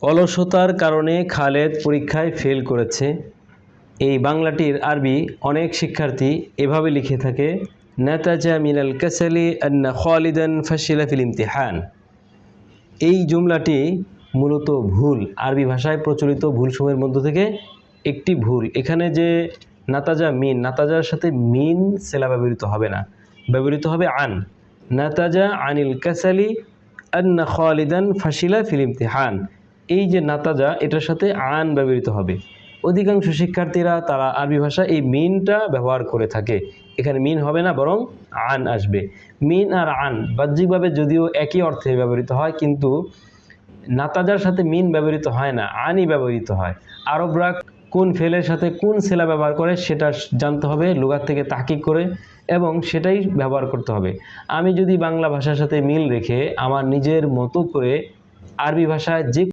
অলসতার কারণে খালেদ পরীক্ষায় ফেল করেছে। এই বাংলাটির আরবি অনেক শিক্ষার্থী এভাবে লিখে থাকে, নাতাজা মিনাল কাসালি আন্না খালিদান ফাশিলা ফিল ইমতিহান। এই জুমলাটি মূলত ভুল, আরবি ভাষায় প্রচলিত ভুলসমূহের মধ্য থেকে একটি ভুল। এখানে যে নাতাজা মিন, নাতাজার সাথে মিন সেলা ব্যবহৃত হবে না, ব্যবহৃত হবে আন। নাতাজা আনিল কাসালি আন্না খালিদান ফাশিলা ফিল ইমতিহান। এই যে নাতাজা, এটার সাথে আন ব্যবহৃত হবে। অধিকাংশ শিক্ষার্থীরা তারা আরবি ভাষা এই মিনটা ব্যবহার করে থাকে। এখানে মিন হবে না, বরং আন আসবে। মিন আর আন বাহ্যিকভাবে যদিও একই অর্থে ব্যবহৃত হয়, কিন্তু নাতাজার সাথে মিন ব্যবহৃত হয় না, আনই ব্যবহৃত হয়। আরবরা কোন ফেলের সাথে কোন সেলা ব্যবহার করে সেটা জানতে হবে লুগাত থেকে তাহকিক করে, এবং সেটাই ব্যবহার করতে হবে। আমি যদি বাংলা ভাষার সাথে মিল রেখে আমার নিজের মতো করে আরবি ভাষায় যে